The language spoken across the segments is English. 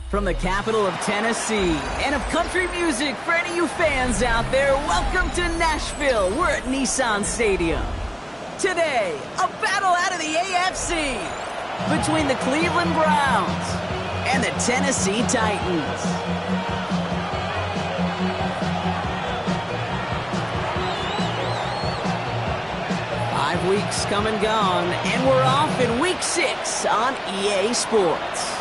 From the capital of Tennessee and of country music, for any of you fans out there, welcome to Nashville. We're at Nissan Stadium. Today, a battle out of the AFC between the Cleveland Browns and the Tennessee Titans. Five weeks come and gone, and we're off in Week 6 on EA Sports.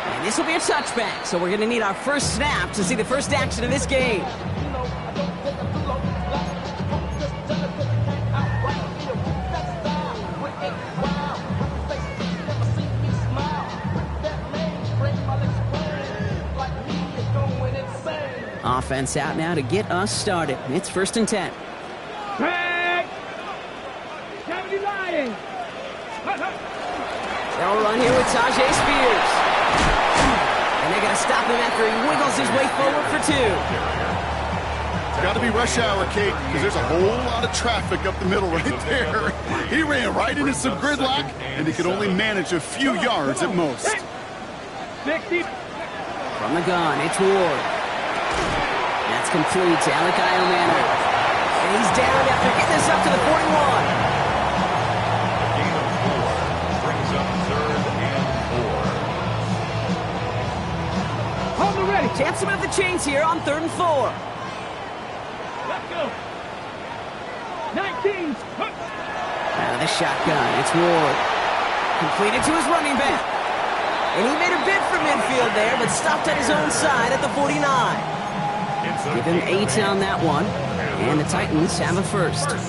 And this will be a touchback, so we're going to need our first snap to see the first action of this game. Offense out now to get us started. It's 1st and 10. They'll run here with Tyjae Spears. And they're going to stop him after he wiggles his way forward for 2. It's got to be rush hour, Kate, because there's a whole lot of traffic up the middle right there. He ran right into some gridlock, and he could only manage a few yards at most. 60. From the gun, it's Ward. That's complete to Alec Iomana. And he's down after getting this up to the 41. Champs him at the chains here on 3rd and 4. Let's go. 19. Out of the shotgun, it's Ward. Completed to his running back. And he made a bid for midfield there, but stopped at his own side at the 49. Give him 8 on that one. And the Titans have a first. 70.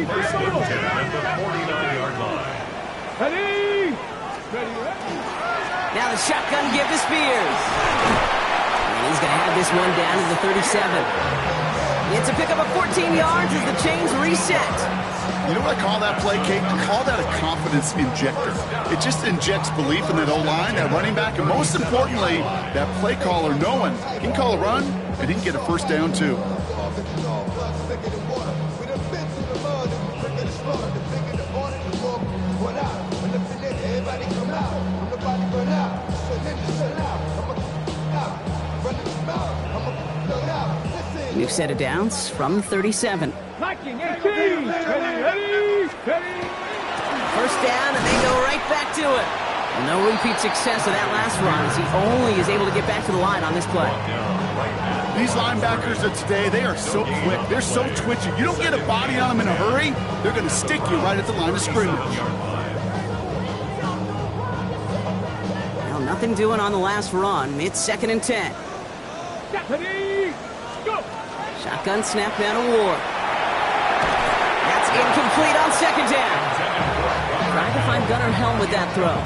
First and 10 at the 49-yard line. Ready. Now the shotgun give to Spears. And he's going to have this one down to the 37. It's a pickup of 14 yards as the chains reset. You know what I call that play, Kate? I call that a confidence injector. It just injects belief in that O-line, that running back, and most importantly, that play caller knowing he can call a run and he can get a first down too. New set of downs from 37. Liking 18. Ready. First down, and they go right back to it. And no repeat success of that last run as he only is able to get back to the line on this play. These linebackers of today, they are so quick. They're so twitchy. You don't get a body on them in a hurry, they're going to stick you right at the line of scrimmage. Well, nothing doing on the last run. It's 2nd and 10. Ready. Go. Shotgun snap down to Ward. That's incomplete on 2nd down. Trying to find Gunnar Helm with that throw.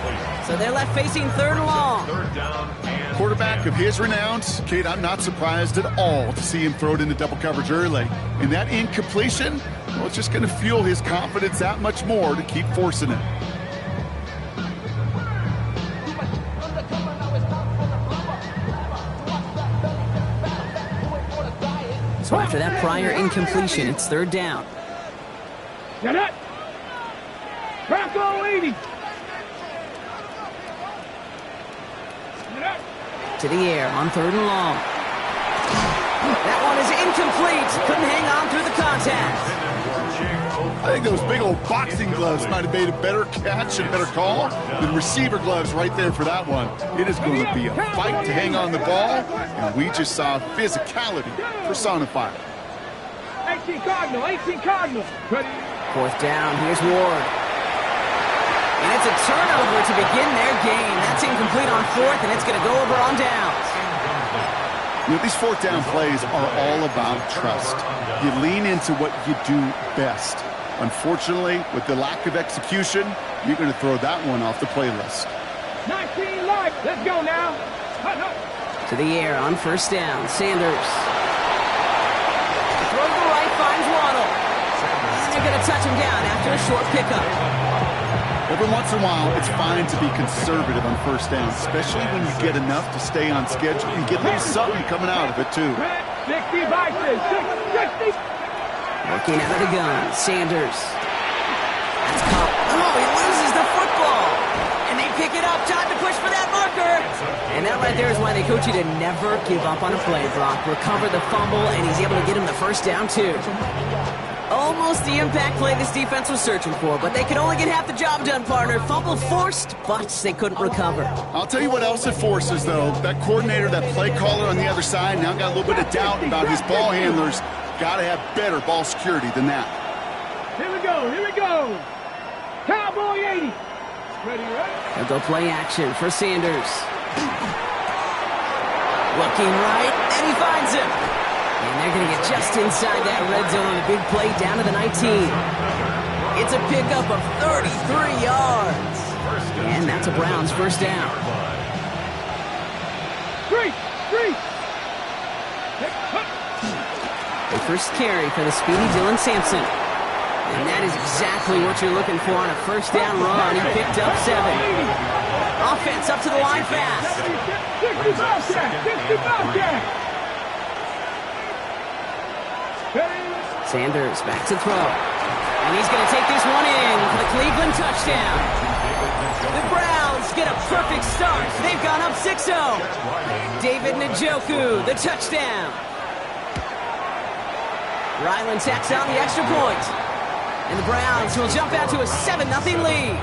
So they're left facing 3rd and long. Quarterback of his renown, Kate, I'm not surprised at all to see him throw it into double coverage early. And that incompletion, well, it's just going to fuel his confidence that much more to keep forcing it. So after that prior incompletion, it's 3rd down. Get it. Bronco 80. To the air on 3rd and long. That one is incomplete. Couldn't hang on through the contact. I think those big old boxing gloves might have made a better catch and better call than receiver gloves right there for that one. It is going to be a fight to hang on the ball, and we just saw physicality personified. 18 Cardinal. Ready. 4th down, here's Ward. And it's a turnover to begin their game. That's incomplete on 4th, and it's going to go over on downs. You know, these 4th down plays are all about trust. You lean into what you do best. Unfortunately, with the lack of execution, you're going to throw that one off the playlist. 19 light. Let's go now. To the air on 1st down, Sanders. Throw to the right, finds Waddle. And they're going to touch him down after a short pickup. Every once in a while, it's fine to be conservative on 1st down, especially when you get enough to stay on schedule and get a little something coming out of it, too. 60 vices. 60. Working out of the gun, Sanders. That's caught. Oh, he loses the football. And they pick it up. Time to push And that right there is why they coach you to never give up on a play, Brock. Recover the fumble, and he's able to get him the first down, too. Almost the impact play this defense was searching for, but they could only get half the job done, partner. Fumble forced, but they couldn't recover. I'll tell you what else it forces, though. That coordinator, that play caller on the other side, now got a little bit of doubt about his ball handlers. Got to have better ball security than that. Here we go, here we go. Cowboy 80. Ready, right? They'll go play action for Sanders. Looking right, and he finds him. And they're going to get just inside that red zone on a big play down to the 19. It's a pickup of 33 yards. And that's a Browns first down. Three. A first carry for the speedy Dylan Sampson. And that is exactly what you're looking for on a first down run. He picked up 7. Offense up to the line fast. 65 jack. Sanders back to throw. And he's going to take this one in for the Cleveland touchdown. The Browns get a perfect start. They've gone up 6-0. David Njoku, the touchdown. Ryland tacks on the extra point. And the Browns will jump out to a 7-0 lead.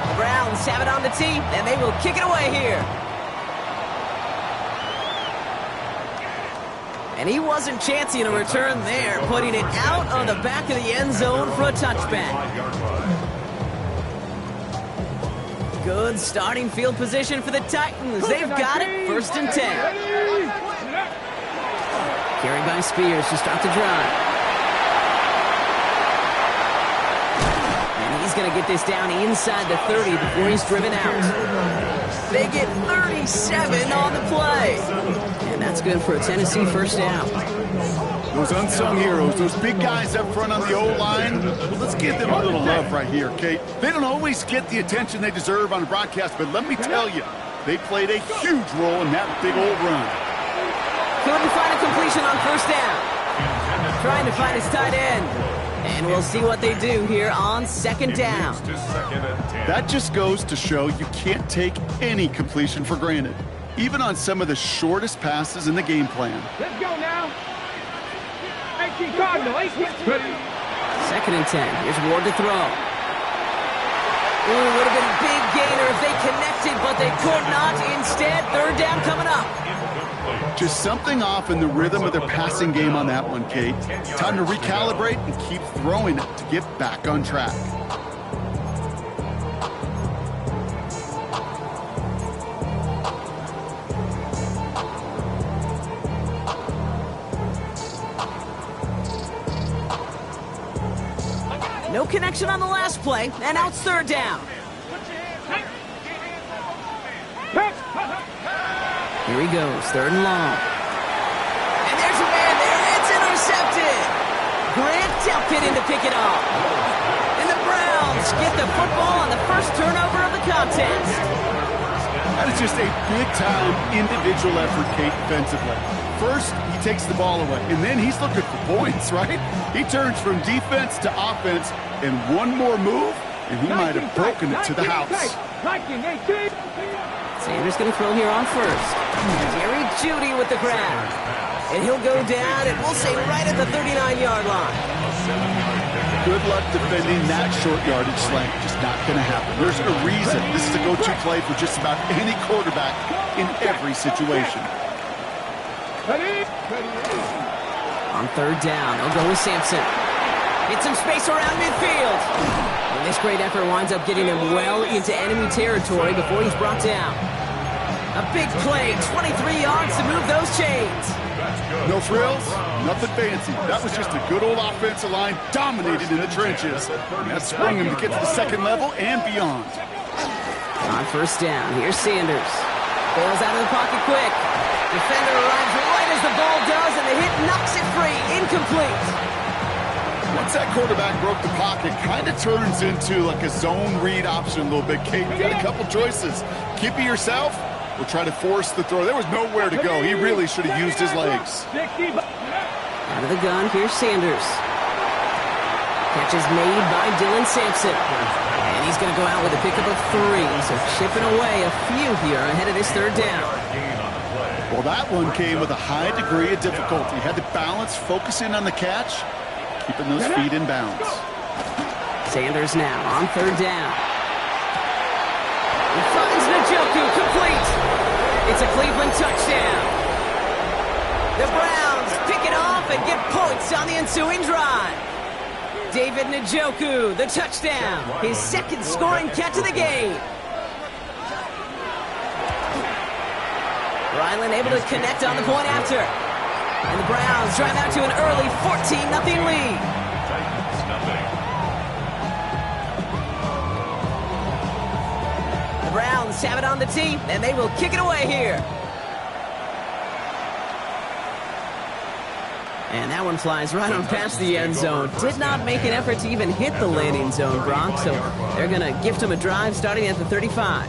The Browns have it on the tee, and they will kick it away here. And he wasn't chancing a return there, putting it out on the back of the end zone for a touchback. Good starting field position for the Titans. They've got it, 1st and 10. Carried by Spears to start the drive. And he's going to get this down inside the 30 before he's driven out. They get 37 on the play. And that's good for a Tennessee first down. Those unsung heroes, those big guys up front on the O-line, well, let's give them a little love right here, okay? They don't always get the attention they deserve on a broadcast, but let me tell you, they played a huge role in that big old run. Couldn't find a completion on first down. Trying to find his tight end. And we'll see what they do here on 2nd down. That just goes to show you can't take any completion for granted, even on some of the shortest passes in the game plan. Let's go now. 18 Cardinal, 18. Ready. 2nd and 10. Here's Ward to throw. Ooh, would have been a big gainer if they connected, but they could not. Instead, 3rd down coming up. Just something off in the rhythm of their passing game on that one, Kate. Time to recalibrate and keep throwing it to get back on track. No connection on the last play, and now it's 3rd down. Here he goes, 3rd and long. And there's a man there, it's intercepted. Grant Delpit in to pick it off. And the Browns get the football on the first turnover of the contest. That is just a big-time individual effort, Kate, defensively. First, he takes the ball away, and then he's looking for points, right? He turns from defense to offense, and one more move, and he might have broken it to the house. Sanders going to throw here on first. Jerry Jeudy with the grab. And he'll go down, and we'll say right at the 39-yard line. Good luck defending that short yardage slant. Just not going to happen. There's a reason this is a go-to play for just about any quarterback in every situation. On 3rd down, they'll go with Sampson. Get some space around midfield. And this great effort winds up getting him well into enemy territory before he's brought down. A big play, 23 yards to move those chains. No frills, nothing fancy. That was just a good old offensive line dominated in the trenches. And that sprung him to get to the 2nd level and beyond. On 1st down, here's Sanders. Bails out of the pocket quick. Defender arrives right as the ball does, and the hit knocks it free. Incomplete. Once that quarterback broke the pocket, kind of turns into like a zone read option a little bit. Kate, you got a couple choices. Keep it yourself or try to force the throw. There was nowhere to go. He really should have used his legs. Out of the gun, here's Sanders. Catch is made by Dylan Sampson. And he's going to go out with a pickup of 3. So chipping away a few here ahead of this third down. Well, that one came with a high degree of difficulty. Had to balance, focusing on the catch, keeping those feet in bounds. Sanders now on third down. He finds Njoku, complete. It's a Cleveland touchdown. The Browns pick it off and get points on the ensuing drive. David Njoku, the touchdown. His second scoring catch of the game. Ryland able to connect on the point after. And the Browns drive out to an early 14-0 lead. The Browns have it on the tee, and they will kick it away here. And that one flies right on past the end zone. Did not make an effort to even hit the landing zone, Brock. So they're going to gift him a drive starting at the 35.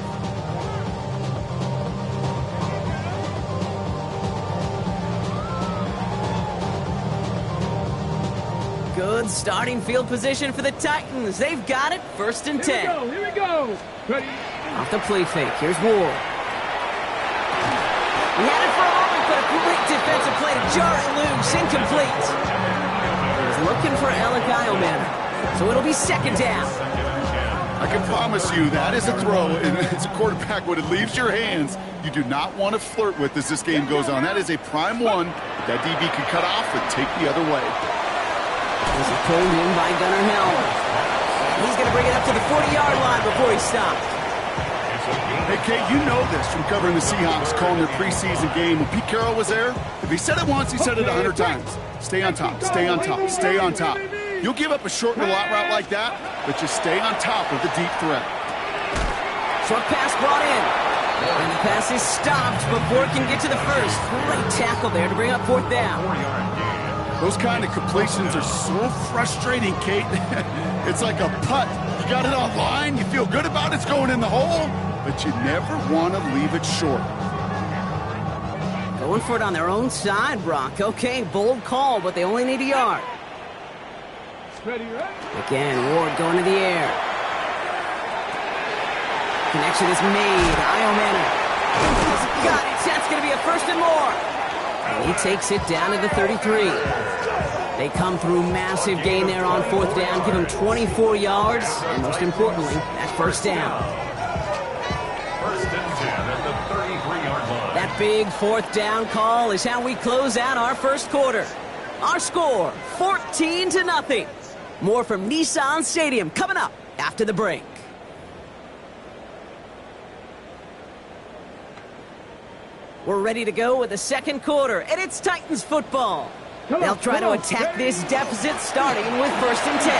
Good starting field position for the Titans. They've got it, 1st and 10. Here we go. Ready. Off the play fake. Here's Ward. He had it for a moment, but a quick defensive play to jar it loose. Incomplete. He's looking for Alec Iomanner. So it'll be 2nd down. I can promise you that is a throw, and as a quarterback, when it leaves your hands, you do not want to flirt with as this game goes on. That is a prime one that DB can cut off and take the other way. This is pulled in by Gunnar Helm. He's going to bring it up to the 40-yard line before he stops. Hey, Kate, you know this from covering the Seahawks, calling their preseason game. When Pete Carroll was there, if he said it once, he said it 100 times. Stay on top, stay on top, stay on top. You'll give up a short and a lot route like that, but just stay on top of the deep threat. Short pass brought in. And the pass is stopped before it can get to the first. Great tackle there to bring up 4th down. Those kind of completions are so frustrating, Kate. It's like a putt. You got it on line, you feel good about it's going in the hole, but you never want to leave it short. Going for it on their own side, Brock. Okay, bold call, but they only need a yard. Ready, right? Again, Ward going to the air. Connection is made. Iomanner. He's got it. That's going to be a 1st and more. And he takes it down to the 33. They come through massive gain there on 4th down, give him 24 yards, and most importantly, that 1st down. 1st and 10 at the 33-yard line. That big 4th down call is how we close out our first quarter. Our score, 14-0. More from Nissan Stadium coming up after the break. We're ready to go with the second quarter, and it's Titans football. They'll try to attack this deficit starting with 1st and 10.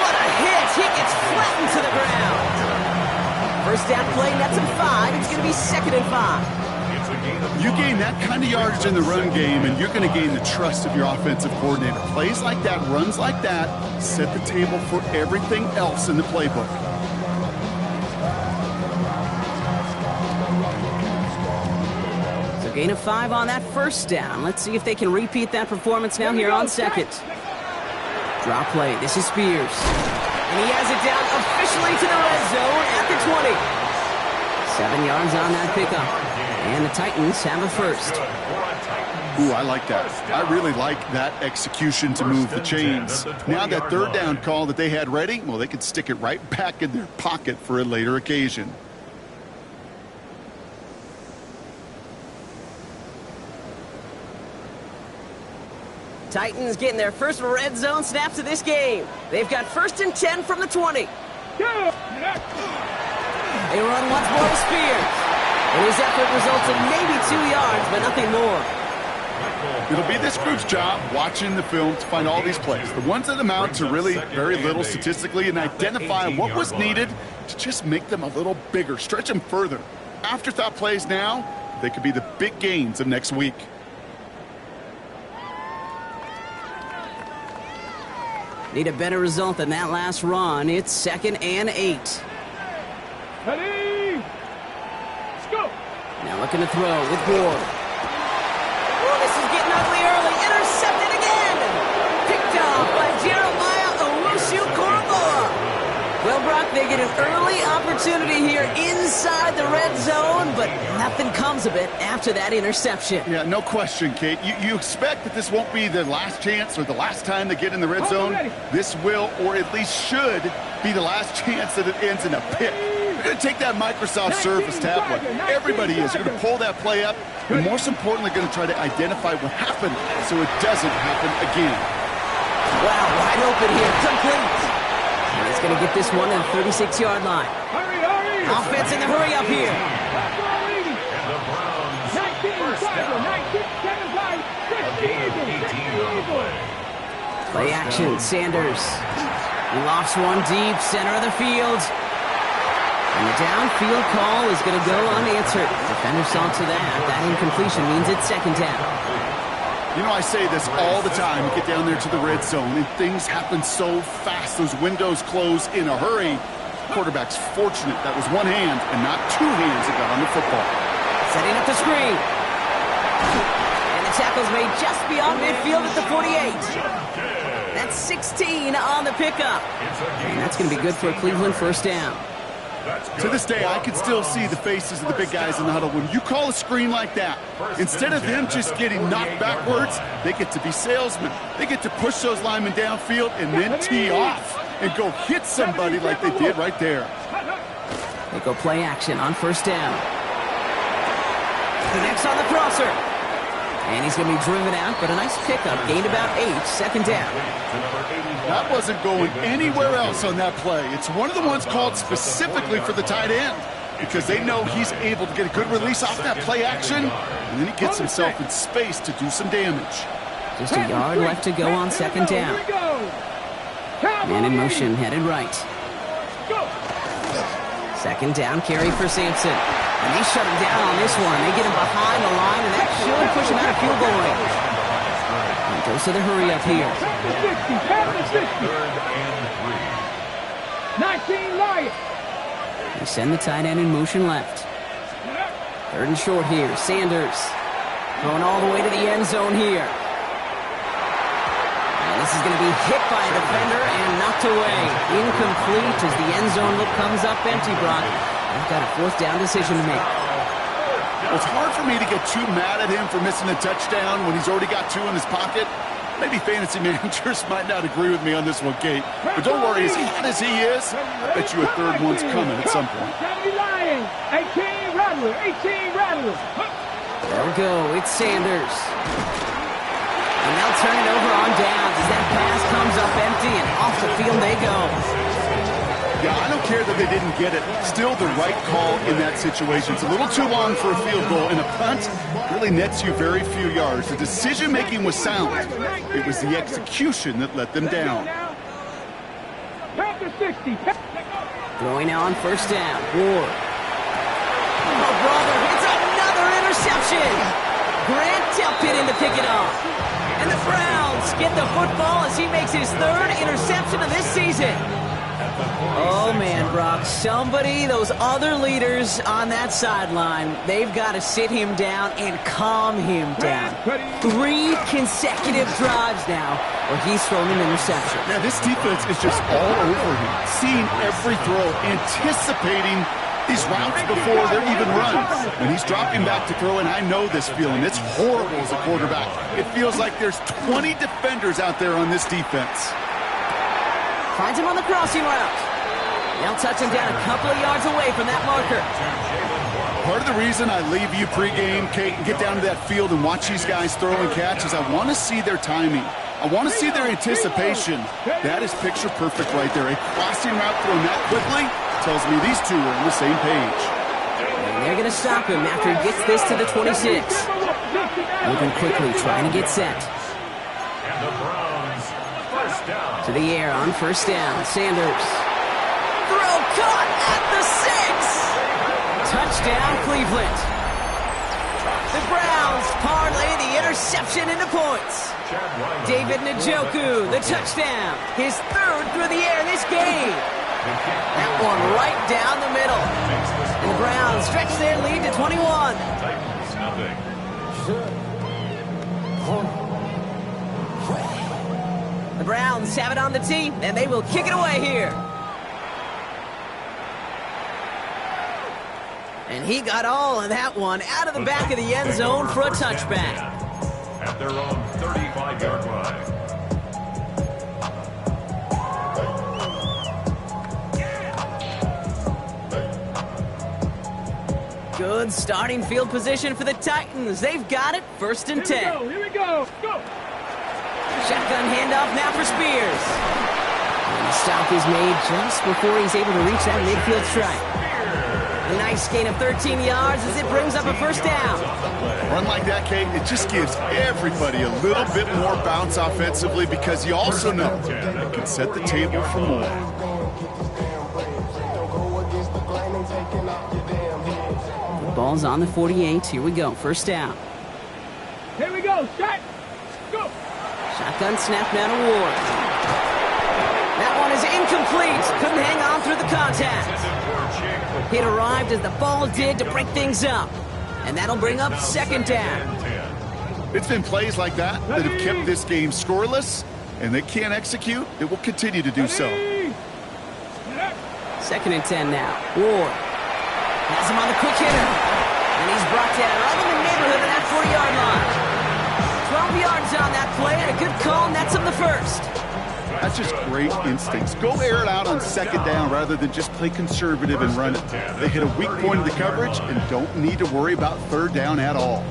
What a hit! He gets flattened to the ground. 1st down play, nets him 5. It's going to be 2nd and 5. You gain that kind of yardage in the run game, and you're going to gain the trust of your offensive coordinator. Plays like that, runs like that, set the table for everything else in the playbook. Gain of 5 on that 1st down. Let's see if they can repeat that performance now here on 2nd. Drop play. This is Spears. And he has it down officially to the red zone at the 20. 7 yards on that pickup. And the Titans have a 1st. Ooh, I like that. I really like that execution to move the chains. Now that 3rd down call that they had ready, well, they could stick it right back in their pocket for a later occasion. Titans getting their first red zone snaps of this game. They've got 1st and 10 from the 20. They run once more to Spears. And his effort results in maybe 2 yards, but nothing more. It'll be this group's job watching the film to find all these plays. The ones that amount to really very little statistically and identify what was needed to just make them a little bigger, stretch them further. Afterthought plays now, they could be the big gains of next week. Need a better result than that last run. It's 2nd and 8. Ready? Let's go. Now looking to throw with Ward. Oh, this is getting ugly early. Intercepted again. Picked off by Jeremiah an early opportunity here inside the red zone, but nothing comes of it after that interception. Yeah, no question, Kate. You expect that this won't be the last chance or the last time they get in the red zone. This will, or at least should, be the last chance that it ends in a pick. They're going to take that Microsoft Surface tablet. Everybody is. They're going to pull that play up, and most importantly, they're going to try to identify what happened so it doesn't happen again. Wow, wide open here, complete. And he's going to get this one at the 36-yard line. Offense in the hurry up here. 19, Play action, Sanders. He lofts one deep, center of the field. And the downfield call is going to go unanswered. Defender saw to that. That incompletion means it's second down. You know, I say this all the time. You get down there to the red zone, and things happen so fast. Those windows close in a hurry. Quarterback's fortunate that was one hand and not two hands that got on the football. Setting up the screen. And the tackle's made just beyond midfield at the 48. That's 16 on the pickup. And that's going to be good for a Cleveland first down. To this day, I can still see the faces of the big guys in the huddle. When you call a screen like that, instead of them just getting knocked backwards, they get to be salesmen. They get to push those linemen downfield and then tee off and go hit somebody like they did right there. They go play action on first down. Connects on the crosser. And he's going to be driven out, but a nice pickup. Gained about 8, second down. That wasn't going anywhere else on that play. It's one of the ones called specifically for the tight end because they know he's able to get a good release off that play action, and then he gets himself in space to do some damage. Just a yard left to go on second down. Man in motion, headed right. Second down carry for Sampson. And they shut him down on this one. They get him behind the line, and that should push him out of field goal range. And goes to the hurry up here. 19 Lions. They send the tight end in motion left. Third and short here. Sanders going all the way to the end zone here. And this is going to be hit by a defender and knocked away. Incomplete as the end zone look comes up empty, Brock. They've got a fourth down decision to make. Well, it's hard for me to get too mad at him for missing a touchdown when he's already got 2 in his pocket. Maybe fantasy managers might not agree with me on this one, Kate. But don't worry, as hot as he is, I bet you a third one's coming at some point. 70 Lions. 18 Rattlers. 18 Rattlers. They'll go. It's Sanders. And they'll turn it over on downs as that pass comes up empty and off the field they go. Yeah, I don't care that they didn't get it. Still the right call in that situation. It's a little too long for a field goal, and a punt really nets you very few yards. The decision-making was sound. It was the execution that let them down. Throwing now on first down. Ward. Oh, brother, it's another interception. Grant tucked it in to pick it off. And the Browns get the football as he makes his third interception of this season. Oh, man, Brock, somebody, those other leaders on that sideline, they've got to sit him down and calm him down. 3 consecutive drives now where he's thrown an interception. Now, this defense is just all over him, seeing every throw, anticipating these routes before they're even run. When he's dropping back to throw, and I know this feeling, it's horrible as a quarterback. It feels like there's 20 defenders out there on this defense. Finds him on the crossing route. They'll touch him down a couple of yards away from that marker. Part of the reason I leave you pregame, Kate, and get down to that field and watch these guys throw and catch is I want to see their timing. I want to see their anticipation. That is picture perfect right there. A crossing route thrown that quickly tells me these two are on the same page. And they're going to stop him after he gets this to the 26. Moving quickly, trying to get set. And the Browns, first down. To the air on first down. Sanders. Throw caught at the 6. Touchdown, Cleveland. The Browns parlay the interception into points. David Njoku, the touchdown. His third through the air this game. That one right down the middle. And the Browns stretch their lead to 21. Titans, nothing. The Browns have it on the tee, and they will kick it away here. And he got all of that one out of the back of the end zone for a touchback. At their own 35-yard line. Good starting field position for the Titans. They've got it, 1st and 10. Here we go. Go. Shotgun handoff now for Spears. And the stop is made just before he's able to reach that midfield stripe. A nice gain of 13 yards as it brings up a 1st down. Run like that, Kate, it just gives everybody a little bit more bounce offensively because you also know it can set the table for more. The ball's on the 48. Here we go. 1st down. Here we go. Shot. Go. Shotgun snap now to Ward. That one is incomplete. Couldn't hang on through the contact. It arrived as the ball did to break things up. And that'll bring up 2nd down. It's been plays like that that have kept this game scoreless, and they can't execute. It will continue to do so. 2nd and 10 now. Ward has him on the quick hitter. And he's brought down right in the neighborhood of that 40-yard line. 12 yards on that play, and a good call nets him the 1st. That's just great instincts. Go air it out on 2nd down rather than just play conservative and run it. They hit a weak point of the coverage and don't need to worry about 3rd down at all.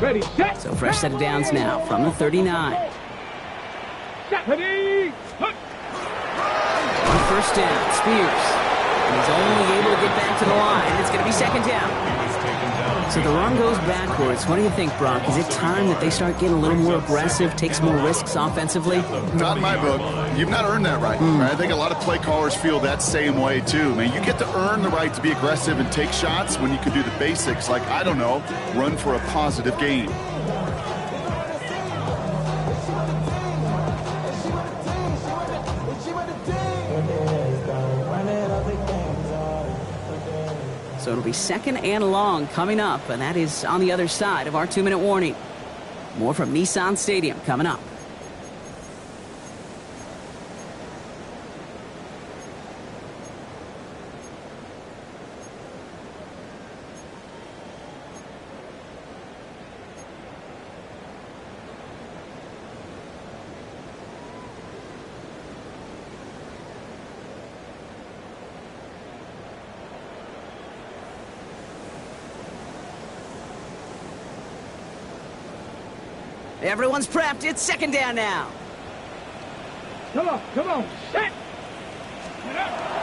Ready, set. So fresh set of downs now from the 39. Ready. On 1st down, Spears. And he's only able to get back to the line. It's going to be 2nd down. So the run goes backwards. What do you think, Brock? Is it time that they start getting a little more aggressive, take some more risks offensively? Not in my book. You've not earned that right. I think a lot of play callers feel that same way, too. Man, you get to earn the right to be aggressive and take shots when you can do the basics, like, I don't know, run for a positive gain. So it'll be 2nd and long coming up, and that is on the other side of our 2-minute warning. More from Nissan Stadium coming up. Everyone's prepped. It's 2nd down now. Come on. Set.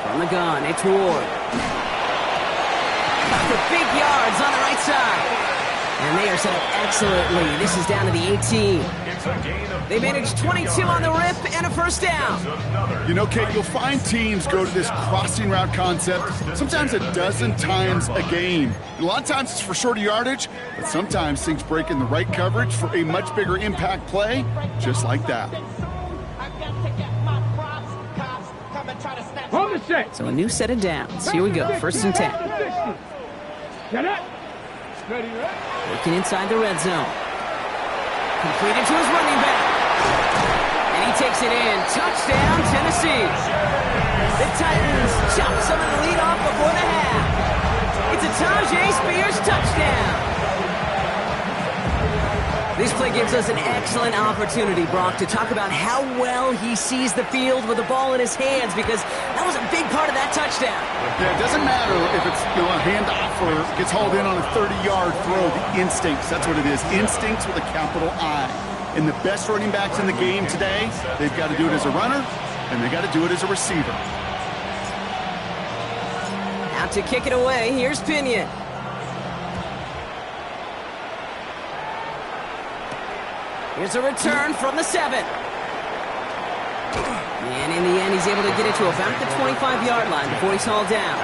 From the gun, it's Ward. Got the big yards on the right side. And they are set up excellently. This is down to the 18. They managed 22 on the rip and a 1st down. You know, Kate, you'll find teams go to this crossing route concept sometimes a dozen times a game. And a lot of times it's for shorter yardage, but sometimes things break in the right coverage for a much bigger impact play, just like that. On the set. So a new set of downs. Here we go. 1st and 10. Get up. Ready. Working inside the red zone. Completed to his running back. And he takes it in. Touchdown, Tennessee. The Titans chop some of the lead off before the half. It's a Tyjae Spears touchdown. This play gives us an excellent opportunity, Brock, to talk about how well he sees the field with the ball in his hands, because that was a big part of that touchdown. Yeah, it doesn't matter if it's a handoff or gets hauled in on a 30-yard throw. The instincts, that's what it is. Instincts with a capital I. And the best running backs in the game today, they've got to do it as a runner, and they've got to do it as a receiver. Out to kick it away, here's Pinion. Here's a return from the 7. And in the end, he's able to get it to about the 25-yard line before he's hauled down.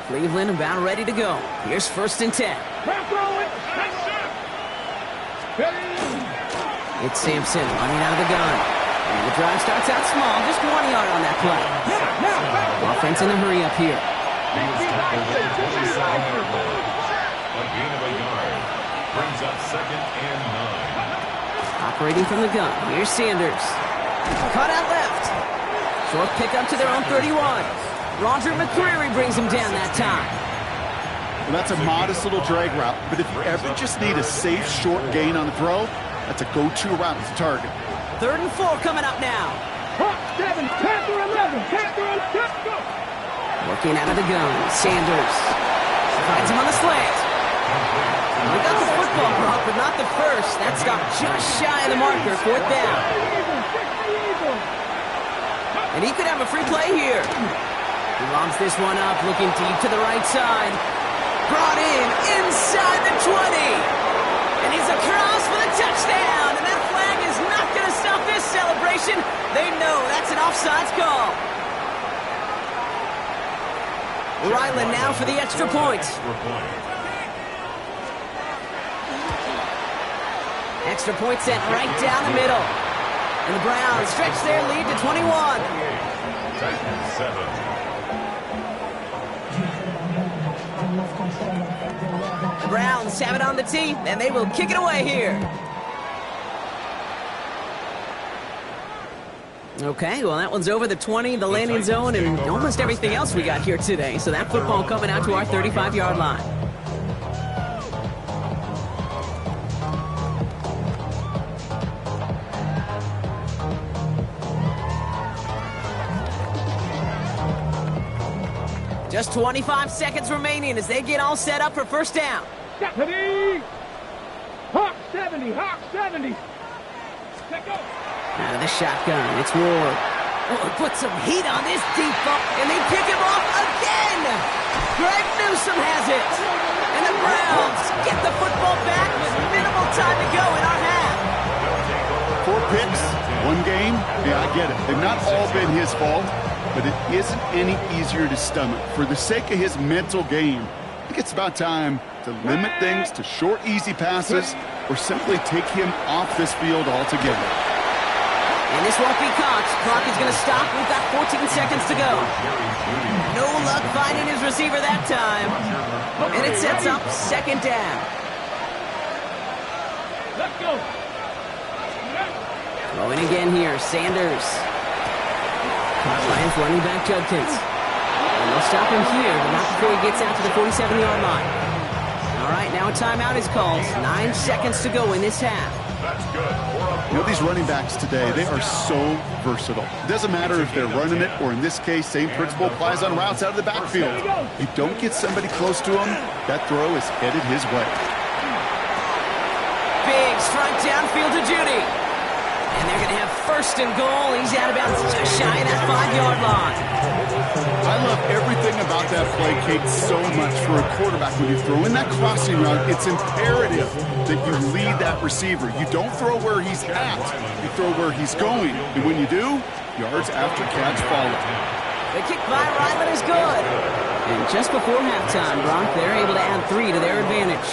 Cleveland about ready to go. Here's 1st and 10. It's Sampson running out of the gun. And the drive starts out small, just 1 yard on that play. Offense in a hurry up here. He was tackled at the 27-yard line. A gain of a yard brings up 2nd and 9. Operating from the gun. Here's Sanders. Cut out left. Short pickup to their own 31. Roger McCreary brings him down that time. Well, that's a modest little drag route, but if you ever just need a safe, short gain on the throw, that's a go-to route to target. 3rd and 4 coming up now. Hawk 7, Panther 11, Panther 11, go! Working out of the gun. Sanders finds him on the slant. We got the football, Brock, but not the first. That stopped just shy of the marker. 4th down. And he could have a free play here. He lobs this one up, looking deep to the right side. Brought in inside the 20. And he's across for the touchdown. And that flag is not going to stop this celebration. They know that's an offsides call. Ryland now for the extra point. Extra point sent right down the middle. And the Browns stretch their lead to 21. The Browns have it on the tee, and they will kick it away here. Okay, well, that one's over the 20, the landing zone, and almost everything else we got here today. So that football coming out to our 35-yard line. Just 25 seconds remaining as they get all set up for first down. Ready? Hawk 70, Hawk 70. Let go. Out of the shotgun, it's Ward. Oh, put some heat on this deep ball, and they pick him off again. Greg Newsome has it. And the Browns get the football back with minimal time to go in our half. 4 picks, 1 game. Yeah, I get it. They've not all been his fault, but it isn't any easier to stomach. For the sake of his mental game, I think it's about time to limit things to short, easy passes or simply take him off this field altogether. And this won't be caught. Clock is going to stop. We've got 14 seconds to go. No luck finding his receiver that time. And it sets up second down. Let's go. Throwing again here, Sanders. Lions running back Judkins. And they'll stop him here, but not before he gets out to the 47-yard line. All right, now a timeout is called. 9 seconds to go in this half. That's good. You know, these running backs today, they are so versatile. It doesn't matter if they're running it, or in this case, same principle applies on routes out of the backfield. If you don't get somebody close to him, that throw is headed his way. Big strike downfield to Judy. And they're going to have first and goal. He's out of bounds just shy of that 5-yard line. I love everything about that play, Kate, so much for a quarterback. When you throw in that crossing route, it's imperative that you lead that receiver. You don't throw where he's at. You throw where he's going. And when you do, yards after catch follow. The kick by Ryland is good. And just before halftime, Brock, they're able to add 3 to their advantage.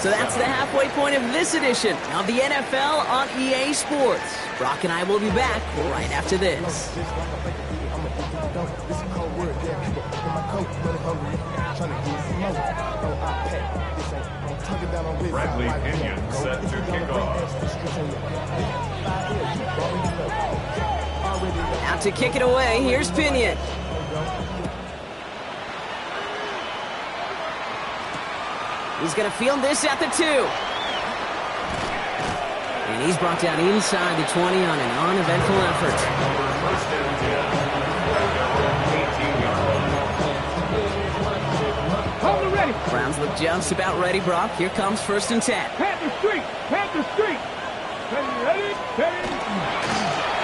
So that's the halfway point of this edition of the NFL on EA Sports. Brock and I will be back right after this. Bradley Pinion set to kick off. Out to kick it away, here's Pinion. He's going to field this at the 2. And he's brought down inside the 20 on an uneventful effort. First and 10. Hold it ready. Browns look just about ready, Brock. Here comes first and 10. Panther Street. Panther Street. Ready.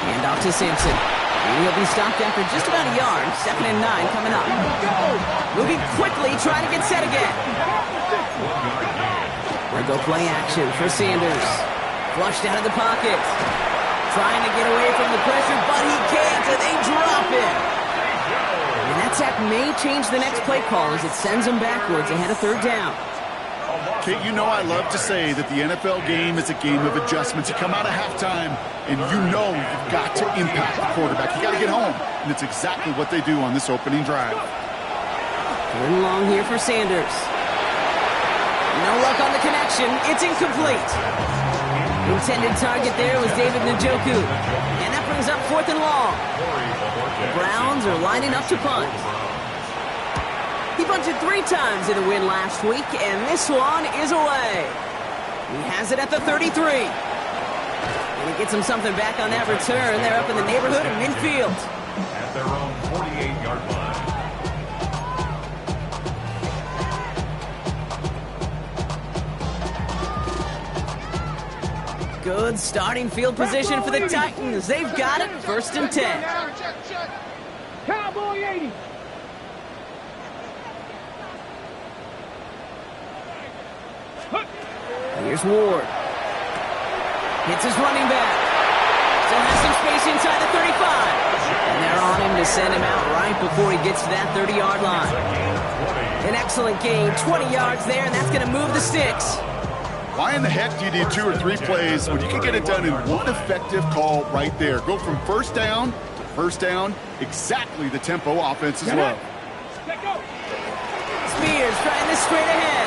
Hand off to Simpson. And he'll be stopped after just about a yard. 2nd and 9 coming up. Moving quickly, trying to get set again. They go play action for Sanders. Flushed out of the pocket. Trying to get away from the pressure, but he can't, and they drop him. And that sack may change the next play call as it sends them backwards ahead of 3rd down. Kate, you know I love to say that the NFL game is a game of adjustments. You come out of halftime, and you know you've got to impact the quarterback. You got to get home, and it's exactly what they do on this opening drive. Going along here for Sanders. No luck on the connection. It's incomplete. Intended target there was David Njoku. And that brings up 4th and long. The Browns are lining up to punt. He punted 3 times in the win last week, and this one is away. He has it at the 33. And he gets him something back on that return. They're up in the neighborhood of midfield. At their own 48-yard line. Good starting field position for the Titans. They've got it, 1st and 10. Cowboy 80. Here's Ward. Hits his running back. Still has some space inside the 35. And they're on him to send him out right before he gets to that 30-yard line. An excellent gain, 20 yards there, and that's going to move the sticks. Why in the heck do you need 2 or 3 plays when you can get it done in one effective call right there? Go from first down to first down, exactly the tempo offenses love. Spears trying this straight ahead.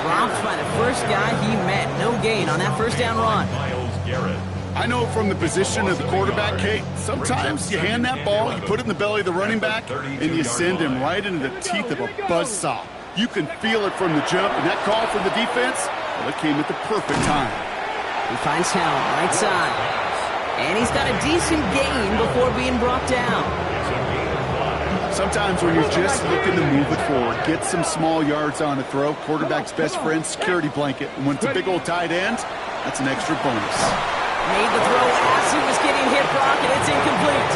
Dropped by the first guy he met. No gain on that first down run. Myles Garrett. I know from the position of the quarterback, Kate, sometimes you hand that ball, you put it in the belly of the running back, and you send him right into the teeth of a buzzsaw. You can feel it from the jump, and that call from the defense, well, it came at the perfect time. He finds Helm, right side. And he's got a decent gain before being brought down. Sometimes when you're just looking to move it forward, get some small yards on a throw, quarterback's best friend, security blanket. And when it's a big old tight end, that's an extra bonus. Made the throw as he was getting hit, Brock, and it's incomplete.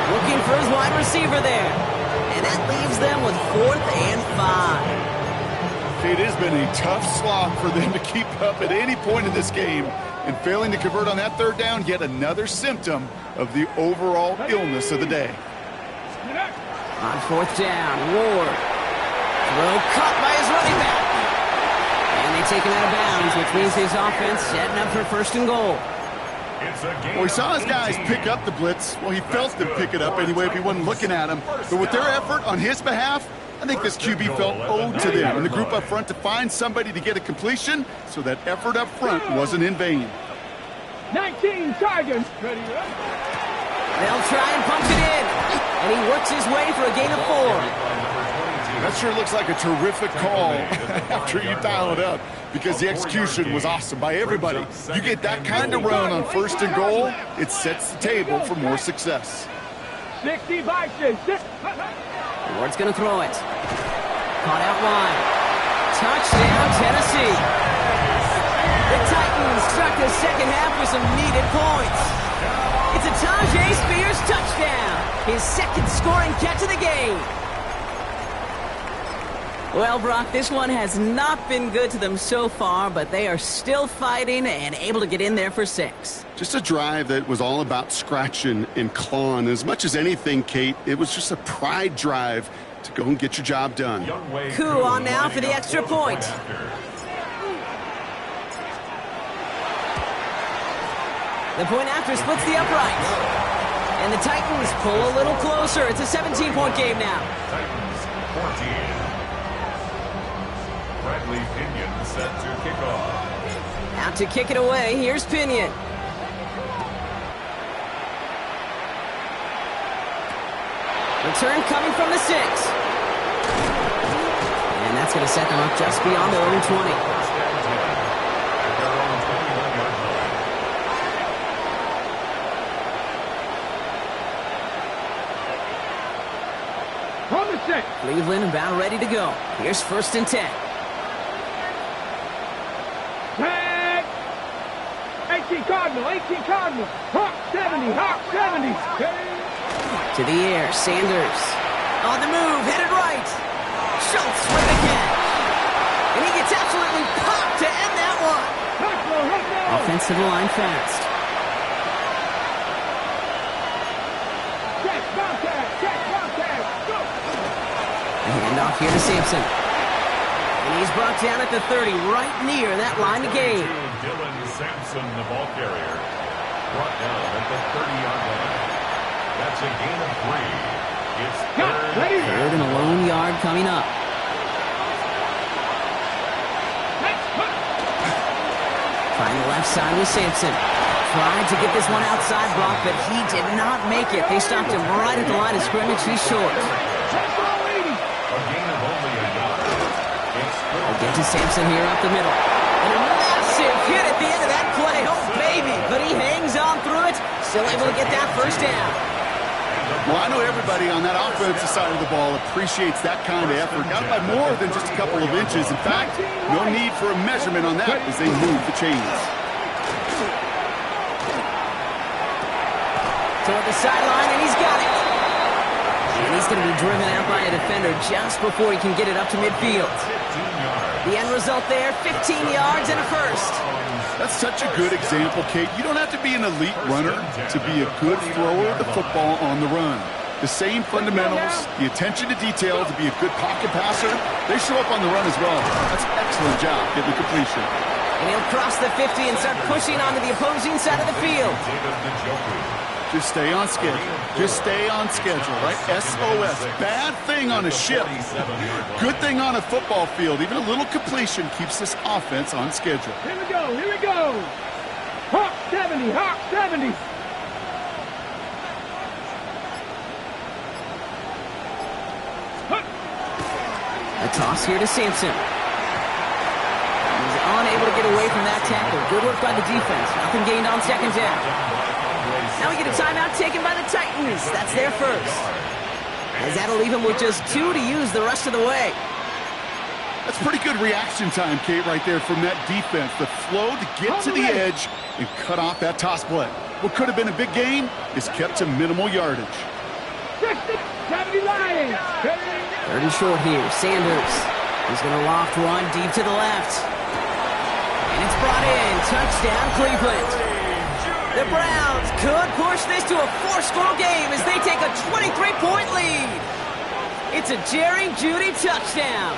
Looking for his wide receiver there. And that leaves them with 4th and 5. It has been a tough slog for them to keep up at any point in this game. And failing to convert on that 3rd down, yet another symptom of the overall illness of the day. On 4th down, Ward. Throw caught by his running back. And they take him out of bounds, which means his offense setting up for 1st and goal. Well, he saw his guys pick up the blitz. Well, he felt them pick it up anyway if he wasn't looking at him. But with their effort on his behalf, I think this QB felt owed to them and the group up front to find somebody to get a completion, so that effort up front wasn't in vain. 19 Tigers. They'll try and pump it in. And he works his way for a gain of 4. That sure looks like a terrific call after you dial it up, because the execution was awesome by everybody. You get that kind of run on 1st and goal, it sets the table for more success. 60 Vikings. Ward's going to throw it. Caught out wide. Touchdown, Tennessee. The Titans start the second half with some needed points. It's a Tyjae Spears touchdown. His 2nd scoring catch of the game. Well, Brock, this one has not been good to them so far, but they are still fighting and able to get in there for 6. Just a drive that was all about scratching and clawing. As much as anything, Kate, it was just a pride drive to go and get your job done. Koo on now for the extra point. The point after splits the upright. And the Titans pull a little closer. It's a 17-point game now. Titans 14. Bradley Pinion set to kick off. Out to kick it away. Here's Pinion. Return coming from the 6. And that's going to set them up just beyond their own 20. From the 6. Cleveland about ready to go. Here's 1st and 10. Tag. 18 Cardinal. Hawk 70. To the air, Sanders. On the move, headed right. Schultz with the catch. And he gets absolutely popped to end that one. Offensive line fast. Check, contact. Go. A handoff here to Sampson. And he's brought down at the 30, right near that line of gain. Dylan Sampson, the ball carrier, brought down at the 30-yard line. That's a gain of 3. It's 3rd and a lone yard coming up. Trying the left side with Sampson. Tried to get this one outside, Brock, but he did not make it. They stopped him right at the line of scrimmage. He's short. They'll get to Sampson here up the middle. And a massive hit at the end of that play. Oh, baby. But he hangs on through it. Still able to get that first down. Well, I know everybody on that offensive side of the ball appreciates that kind of effort. Got by more than just a couple of inches. In fact, no need for a measurement on that as they move the chains. Toward the sideline, and he's got it. And he's going to be driven out by a defender just before he can get it up to midfield. The end result there, 15 yards and a first. That's such a good example, Kate. You don't have to be an elite runner to be a good thrower of the football on the run. The same fundamentals, the attention to detail to be a good pocket passer, they show up on the run as well. That's an excellent job getting the completion. And he'll cross the 50 and start pushing onto the opposing side of the field. Just stay on schedule. Just stay on schedule, right? SOS. Bad thing on a ship. Good thing on a football field. Even a little completion keeps this offense on schedule. Here we go, here we go. Hawk 70, Hawk 70. A toss here to Sampson. He's unable to get away from that tackle. Good work by the defense. Nothing gained on second down. Now we get a timeout taken by the Titans. That's their first. As that'll leave him with just 2 to use the rest of the way. That's pretty good reaction time, Kate, right there from that defense. The flow to get to the edge and cut off that toss play. What could have been a big gain is kept to minimal yardage. 70 Lions. 3rd and short here. Sanders. He's going to loft one deep to the left. And it's brought in. Touchdown, Cleveland. The Browns could push this to a 4-score game as they take a 23-point lead. It's a Jerry Jeudy touchdown.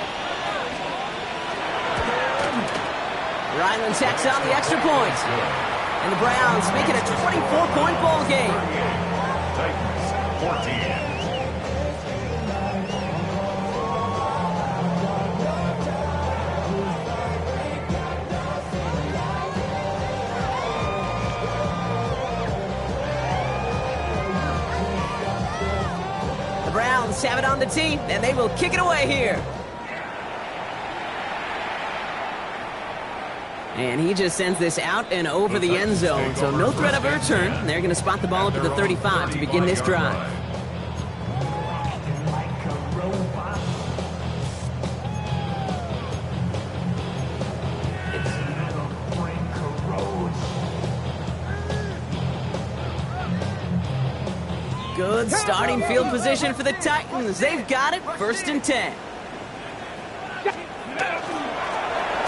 Ryland tacks on the extra point. And the Browns make it a 24-point ball game. Titans 14. Browns have it on the tee, and they will kick it away here. And he just sends this out and over the end zone, so no threat of a return. They're going to spot the ball up at the 35 to begin this drive. Good starting field position for the Titans. They've got it, 1st and 10.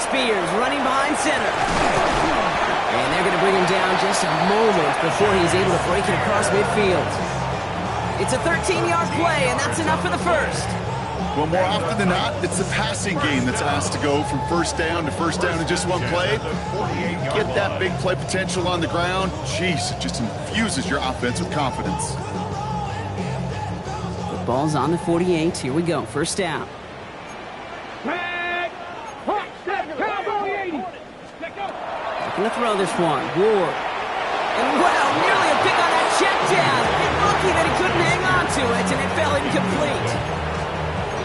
Spears running behind center. And they're going to bring him down just a moment before he's able to break it across midfield. It's a 13-yard play, and that's enough for the first. Well, more often than not, it's the passing game that's asked to go from first down in just one play. Get that big play potential on the ground. Jeez, it just infuses your offense with confidence. Ball's on the 48. Here we go. First down. Flag. Hawk 7, Cowboy 80. Looking to throw this one. Ward. And wow, nearly a pick on that check down. And lucky that he couldn't hang on to it, and it fell incomplete.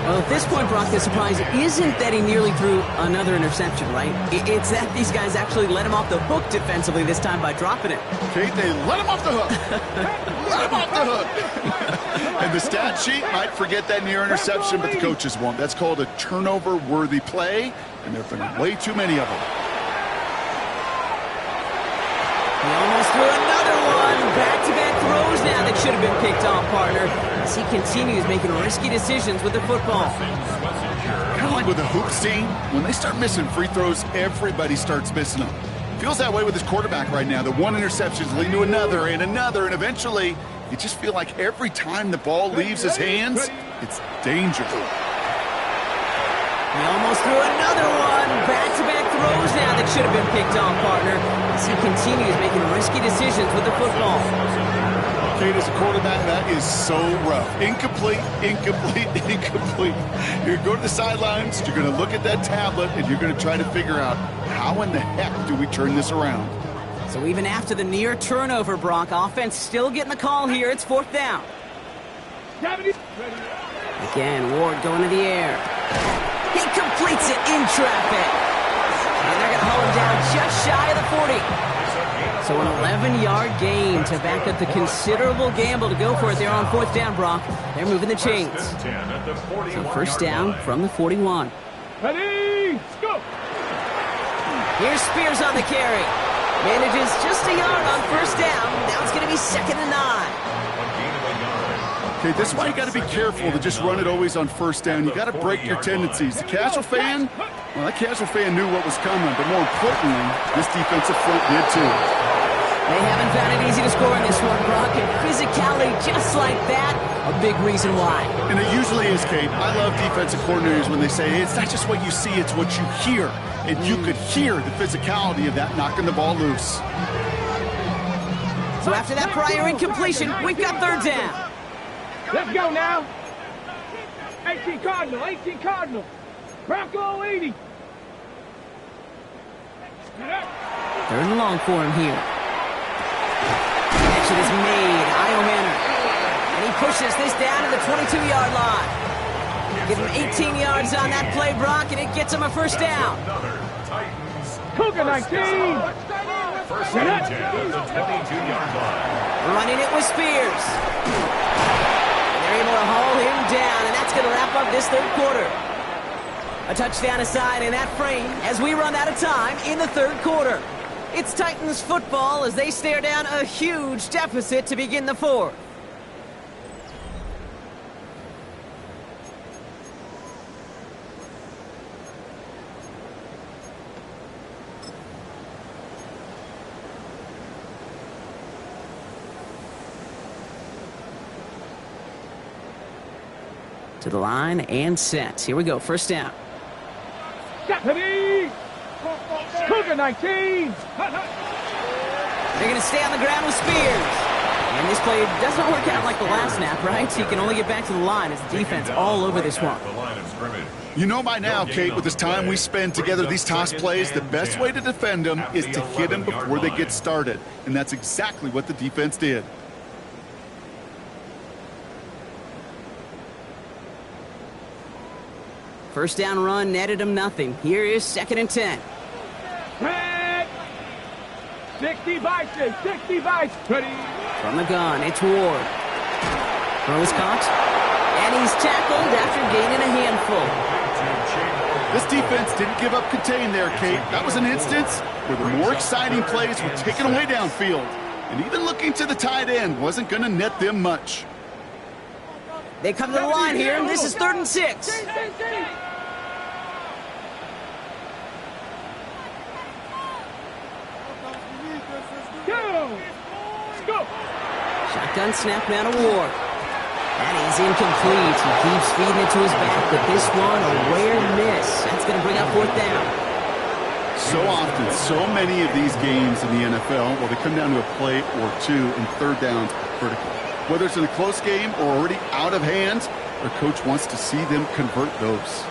Well, at this point, Brock, the surprise isn't that he nearly threw another interception, right? It's that these guys actually let him off the hook defensively this time by dropping it. Okay, they let him off the hook. Let him off the hook. And the stat sheet might forget that near interception, but the coaches won't. That's called a turnover-worthy play, and there have been way too many of them. He almost threw another one. Back-to-back throws now that should have been picked off, partner, as he continues making risky decisions with the football. Kind of like with the hoops team, when they start missing free throws, everybody starts missing them. Feels that way with his quarterback right now. The one interception is leading to another, and eventually you just feel like every time the ball leaves his hands, it's danger. He almost threw another one. Back-to-back throws now that should have been picked off, partner, as he continues making risky decisions with the football. Kate, as a quarterback, that is so rough. Incomplete, incomplete, incomplete. You're going to go to the sidelines, you're going to look at that tablet, and you're going to try to figure out how in the heck do we turn this around. So even after the near turnover, Brock, offense still getting the call here. It's 4th down. Again, Ward going to the air. He completes it in traffic. And they're going to hold him down just shy of the 40. So an 11-yard gain to back up the considerable gamble to go for it there on 4th down, Brock. They're moving the chains. So first down from the 41. Ready, go! Here's Spears on the carry. Manages just a yard on first down. Now it's going to be 2nd and 9. Okay, this is why you got to be careful to just run it always on first down. You got to break your tendencies. The casual fan, well, that casual fan knew what was coming, but more importantly, this defensive front did too. They haven't found it easy to score in this one, Brock, and physicality just like that, a big reason why. And it usually is, Kate. I love defensive coordinators when they say, it's not just what you see, it's what you hear. And you could hear the physicality of that knocking the ball loose. So after that prior incompletion, we've got 3rd down. Let's go now. 18 Cardinal, 18 Cardinal. Bronco 80. 3rd and long for him here. Catch it is made. Io Manor. And he pushes this down to the 22-yard line. Give him 18 yards on that play, Brock, and it gets him a first down. Cougar 19. First and 10 at the 22-yard line. Running it with Spears. They're able to haul him down, and that's going to wrap up this 3rd quarter. A touchdown aside in that frame as we run out of time in the 3rd quarter. It's Titans football as they stare down a huge deficit to begin the 4th. To the line and set. Here we go. First down. Ready. Cougar 19. They're going to stay on the ground with Spears. And this play doesn't work out like the last snap, right? So you can only get back to the line as the defense all over this one. You know by now, Kate, with this time we spend together these toss plays, the best way to defend them is to hit them before they get started. And that's exactly what the defense did. First down run netted him nothing. Here is 2nd and 10. 60 Bison, 60 Bison. Ready. From the gun, it's Ward. Throw is caught. And he's tackled after gaining a handful. This defense didn't give up contain there, Kate. That was an instance where the more exciting plays were taken away downfield. And even looking to the tight end wasn't going to net them much. They come to the line here, and this is 3rd and 6. Go. Shotgun snap now to Ward. And he's incomplete. He keeps feeding it to his back, but this one, a rare miss. That's going to bring up 4th down. So often, so many of these games in the NFL, well, they come down to a play or two in 3rd downs vertical. Whether it's in a close game or already out of hand, their coach wants to see them convert those.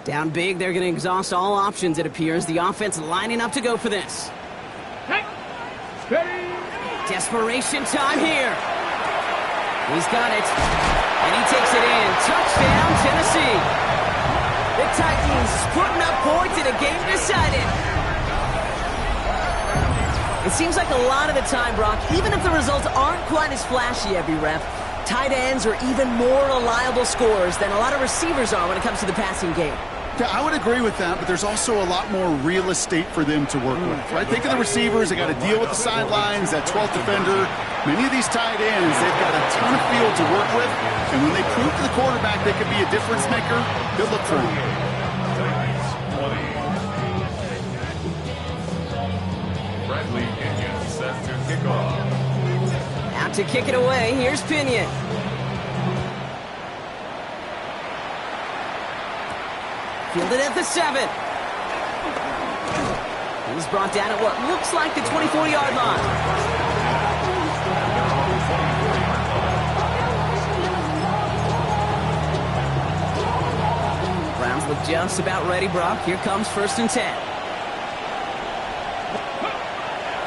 Down big, they're going to exhaust all options, it appears. The offense lining up to go for this. Hey. Ready. Desperation time here. He's got it. And he takes it in. Touchdown, Tennessee. The Titans putting up points in a game decided. It seems like a lot of the time, Brock, even if the results aren't quite as flashy every rep, tight ends are even more reliable scorers than a lot of receivers are when it comes to the passing game. Yeah, I would agree with that, but there's also a lot more real estate for them to work with, right? Think of the receivers. They got to deal with the sidelines, that 12th defender. Many of these tight ends, they've got a ton of field to work with, and when they prove to the quarterback they can be a difference maker, they'll look for him. Bradley Pinion set to kick off. Out to kick it away, here's Pinion. Fielded at the 7. He's brought down at what looks like the 24-yard line. Browns look just about ready, Brock. Here comes 1st and 10.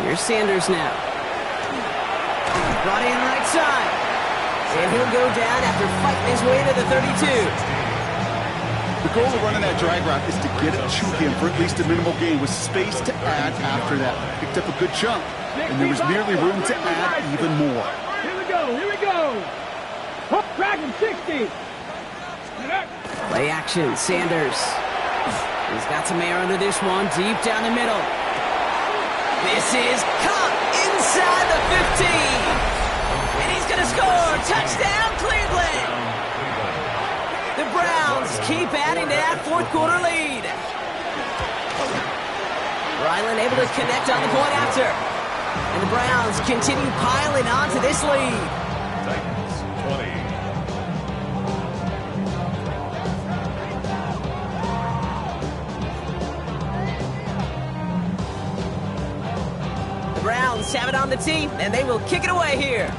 Here's Sanders now. Brought in right side. And he'll go down after fighting his way to the 32. The goal of running that drag route is to get it to him for at least a minimal gain with space to add after that. Picked up a good chunk, and there was nearly room to add even more. Here we go, here we go. Drag him 60. Play action, Sanders. He's got some air under this one, deep down the middle. This is caught inside the 15. And he's going to score. Touchdown, Cleveland. The Browns keep adding to that 4th quarter lead. Ryland able to connect on the point after. And the Browns continue piling on to this lead. Titans 20. The Browns have it on the tee, and they will kick it away here.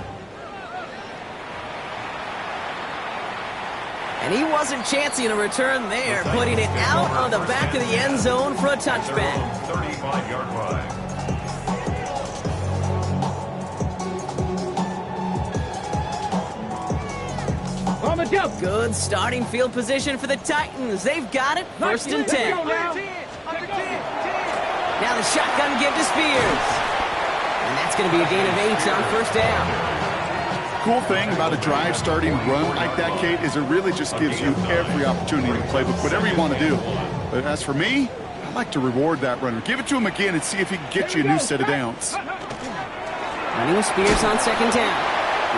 And he wasn't chancing a return there, putting it out on the back of the end zone for a touchback. 35-yard line. On the jump. Good starting field position for the Titans. They've got it, 1st and 10. Now the shotgun give to Spears. And that's going to be a gain of 8 on 1st down. Cool thing about a drive starting run like that, Kate, is it really just gives you every opportunity to play with whatever you want to do. But as for me, I like to reward that runner. Give it to him again and see if he can get you a new set of downs. Running with Spears on 2nd down.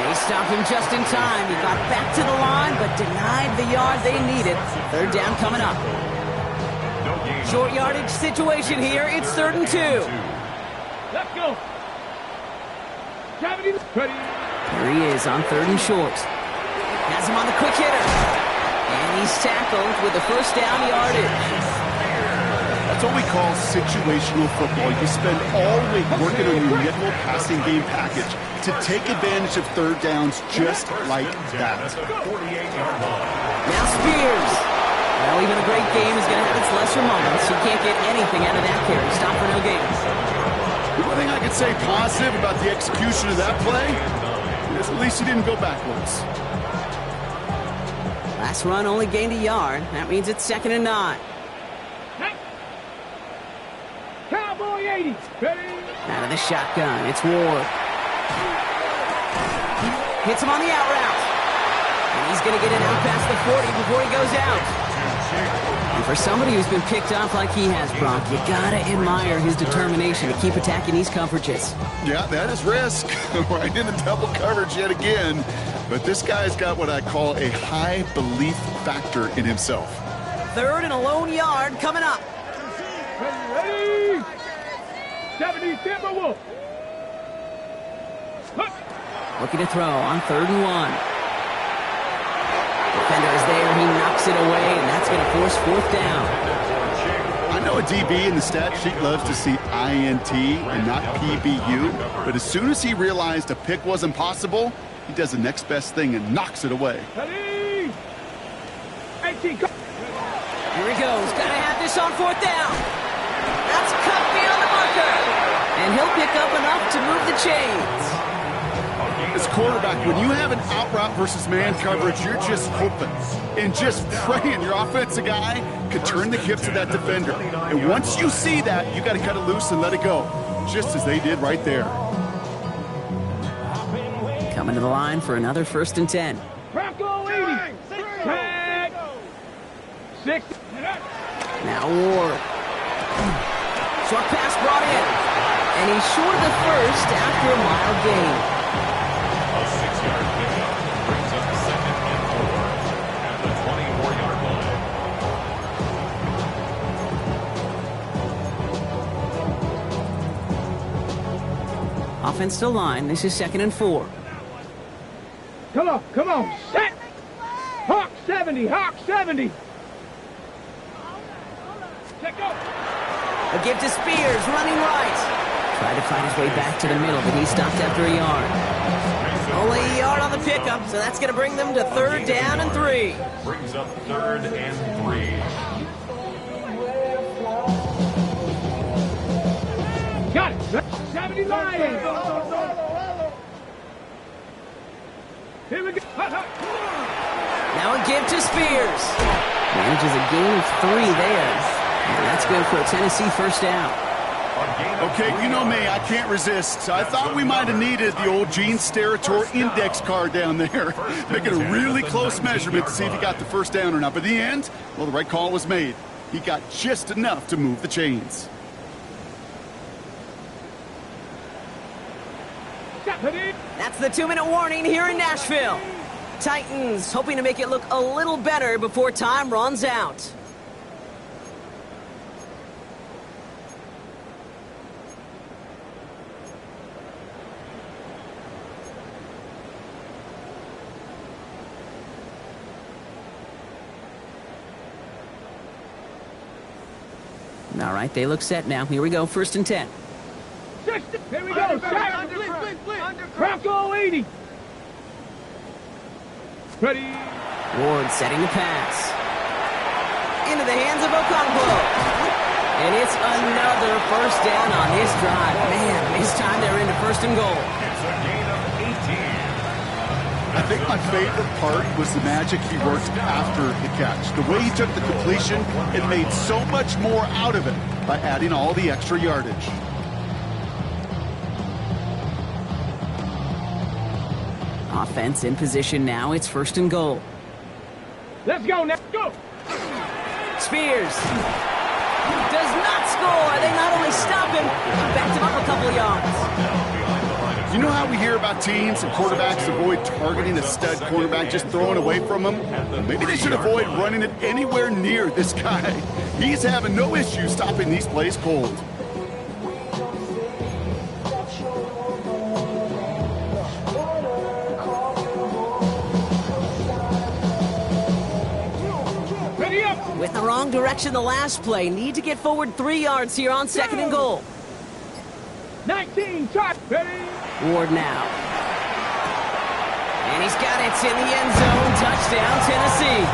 They stopped him just in time. He got back to the line, but denied the yard they needed. 3rd down coming up. Short yardage situation here. It's 3rd and 2. Let's go. Ready. Here he is on 3rd and short. Has him on the quick hitter. And he's tackled with the 1st down yardage. That's what we call situational football. You spend all week working on your nickel passing game package to take advantage of 3rd downs just like that. Now Spears. Well, even a great game is going to have its lesser moments. He can't get anything out of that carry. Stop for no gain. The only thing I can say positive about the execution of that play is at least he didn't go backwards. Last run only gained a yard. That means it's 2nd and 9. Cowboy 80. Ready. Out of the shotgun, it's Ward. Hits him on the out route. And he's going to get it out past the 40 before he goes out. And for somebody who's been picked off like he has, Brock, you got to admire his determination to keep attacking these coverages. Yeah, that is risk. Right in the double coverage yet again. But this guy's got what I call a high belief factor in himself. 3rd and a lone yard coming up. Ready. 70 Timberwolf. Looking to throw on 3rd and 1. Defender is there. He knocks it away, and that's going to force 4th down. I know a DB in the stat sheet loves to see INT and not PBU, but as soon as he realized a pick wasn't possible, he does the next best thing and knocks it away. Ready. 18. Here he goes. Got to have this on 4th down. That's cut beyond the marker. And he'll pick up enough to move the chains. As quarterback, when you have an out route versus man coverage, you're just hoping and just praying your offensive guy could turn the hips of that defender. And once you see that, you got to cut it loose and let it go, just as they did right there. Coming to the line for another 1st and 10. Bronco 80. Tag. 6. Now Ward. Short pass brought in. And he's short of the 1st after a mild gain. A 6-yard pickup brings up 2nd and 4 at the 24-yard line. Offense still line. This is 2nd and 4. Come on. Set. Hawk 70. Hawk 70. A give to Spears, running right. Tried to find his way back to the middle, but he stopped after a yard. Only a yard on the pickup, so that's going to bring them to 3rd down and 3. Brings up 3rd and 3. Got it. 70 Lions. Here we go. Now a give to Spears. Manages a gain of 3 there. And that's good for a Tennessee 1st down. Okay, you know me, I can't resist. I thought we might have needed the old Gene Steratore index card down there. Making a really close measurement to see if he got the 1st down or not. But in the end, well, the right call was made. He got just enough to move the chains. That's the 2-minute warning here in Nashville. Titans hoping to make it look a little better before time runs out. All right, they look set now. Here we go, 1st and 10. Here we go. Bronco 80. Ready. Ward setting the pass. Into the hands of Okonkwo. And it's another 1st down on this drive. Man, this time they're into 1st and goal. It's a gain of 18. I think my favorite part was the magic he worked after the catch. The way he took the completion and made so much more out of it by adding all the extra yardage. Offense in position now. It's 1st and goal. Let's go now. Go. Spears does not score. They not only stop him, backed him up a couple yards. You know how we hear about teams and quarterbacks avoid targeting a stud cornerback, just throwing away from him? Maybe they should avoid running it anywhere near this guy. He's having no issue stopping these plays cold. Ready up. With the wrong direction the last play, need to get forward 3 yards here on 2nd and goal. 19, shot. Ready. Ward now. And he's got it in the end zone. Touchdown, Tennessee.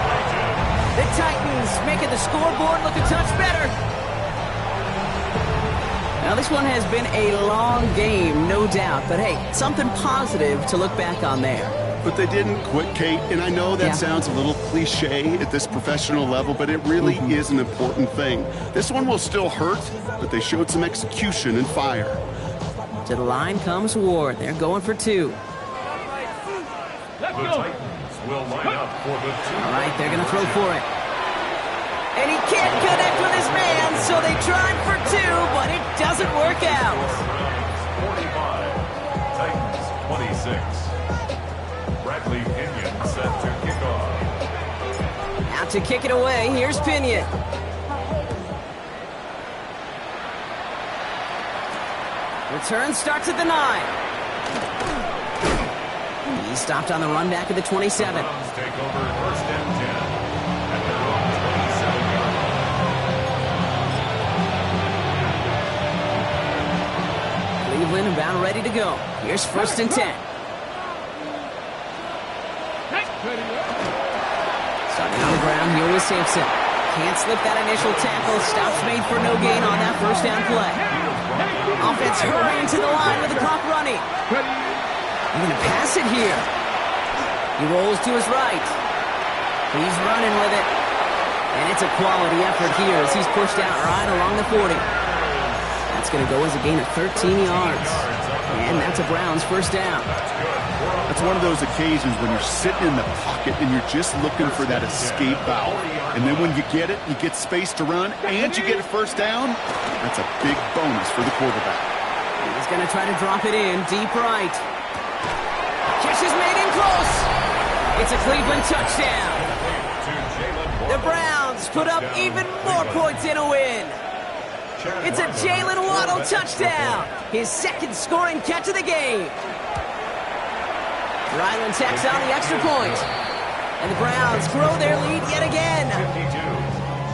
The Titans making the scoreboard look a touch better. Now, this one has been a long game, no doubt. But, hey, something positive to look back on there. But they didn't quit, Kate, and I know that sounds a little cliche at this professional level, but it really is an important thing. This one will still hurt, but they showed some execution and fire. To the line comes Ward. They're going for 2. Let's The go. Titans will line up for the 2. All right, they're going to throw for it. And he can't connect with his man, so they tried for 2, but it doesn't work out. 45, Titans 26. Bradley Pinion set to kick off. Out to kick it away, here's Pinion. Return starts at the 9. He stopped on the run back at the 27. Browns take over 1st and 10 at their own 27-yard line. Cleveland about ready to go. Here's 1st and 10. Starting on the ground, here was Sampson. Can't slip that initial tackle. Stops made for no gain on that 1st down play. Offense hurrying to the line with the clock running. He's going to pass it here. He rolls to his right. He's running with it. And it's a quality effort here as he's pushed out right along the 40. That's going to go as a gain of 13 yards. And that's a Browns 1st down. That's one of those occasions when you're sitting in the pocket and you're just looking for that escape valve. And then when you get it, you get space to run, and you get a 1st down. That's a big bonus for the quarterback. He's going to try to drop it in deep right. Catch is made in close. It's a Cleveland touchdown. The Browns put up even more points in a win. It's a Jalen Waddle touchdown. His 2nd scoring catch of the game. Ryland tacks on the extra point. And the Browns grow their lead yet again. 52,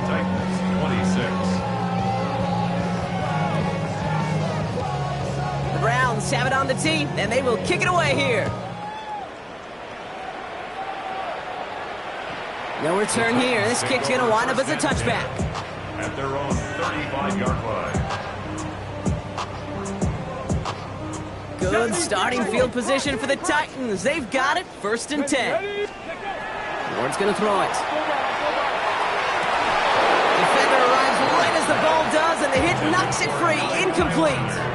Titans 26. Browns have it on the tee, and they will kick it away here. No return here. This kick's going to wind up as a touchback. At their own 35-yard line. Good starting field position for the Titans. They've got it. 1st and 10. Ward's going to throw it. Defender arrives right as the ball does, and the hit knocks it free. Incomplete.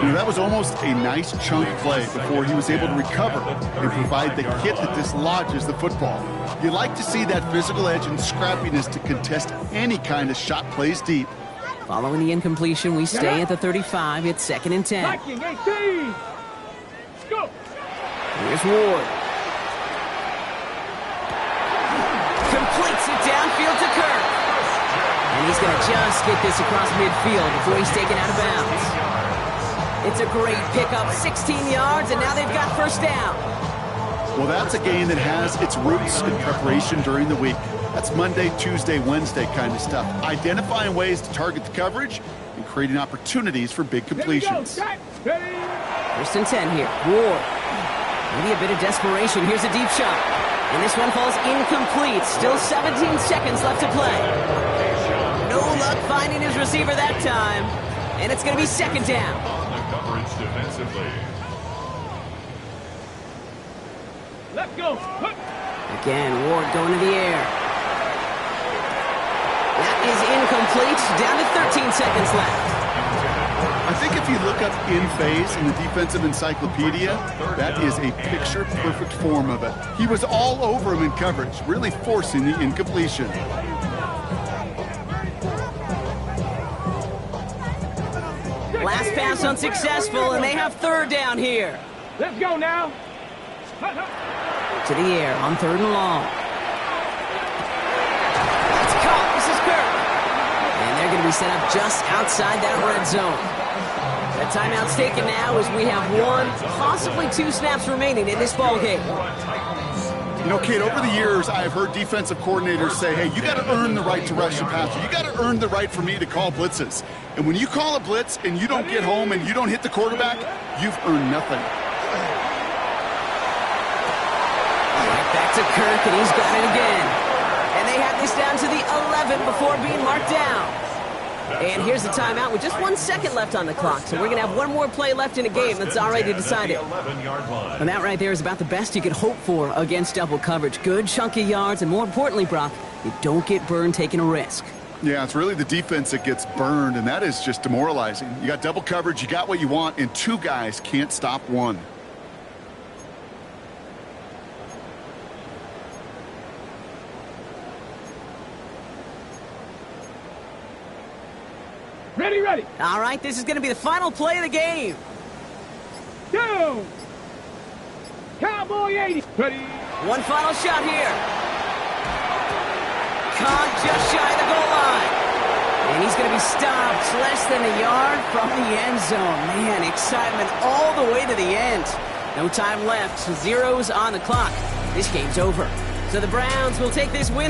You know, that was almost a nice chunk play before he was able to recover and provide the hit that dislodges the football. You like to see that physical edge and scrappiness to contest any kind of shot plays deep. Following the incompletion, we stay at the 35. It's 2nd and 10. Viking 18. Go. Here's Ward. Completes it downfield to Kirk. And he's going to just get this across midfield before he's taken out of bounds. It's a great pickup, 16 yards, and now they've got 1st down. Well, that's a game that has its roots in preparation during the week. That's Monday, Tuesday, Wednesday kind of stuff. Identifying ways to target the coverage and creating opportunities for big completions. 1st and 10 here. Ward. Maybe a bit of desperation. Here's a deep shot. And this one falls incomplete. Still 17 seconds left to play. No luck finding his receiver that time. And it's going to be 2nd down. On the coverage defensively. Let's go. Again, Ward going to the air. That is incomplete. Down to 13 seconds left. I think if you look up in phase in the defensive encyclopedia, that is a picture-perfect form of it. He was all over him in coverage, really forcing the incompletion. Last pass unsuccessful, and they have 3rd down here. Let's go now. To the air on 3rd and long. It's caught. This is Kirk. And they're going to be set up just outside that red zone. The timeout's taken now as we have 1, possibly 2 snaps remaining in this ball game. You know, Kate, over the years, I've heard defensive coordinators say, hey, you got to earn the right to rush the passer. You got to earn the right for me to call blitzes. And when you call a blitz and you don't get home and you don't hit the quarterback, you've earned nothing. Back to Kirk, and he's got it again. And they have this down to the 11 before being marked down. And here's the timeout with just 1 second left on the clock. So we're going to have one more play left in a game that's already decided. And that right there is about the best you could hope for against double coverage. Good chunky yards, and more importantly, Brock, you don't get burned taking a risk. Yeah, it's really the defense that gets burned, and that is just demoralizing. You got double coverage, you got what you want, and 2 guys can't stop one. Ready. All right, this is going to be the final play of the game. Down. Cowboy 80. Ready. One final shot here. Caught just shy of the goal line. And he's going to be stopped less than a yard from the end zone. Man, excitement all the way to the end. No time left. 0s on the clock. This game's over. So the Browns will take this win home.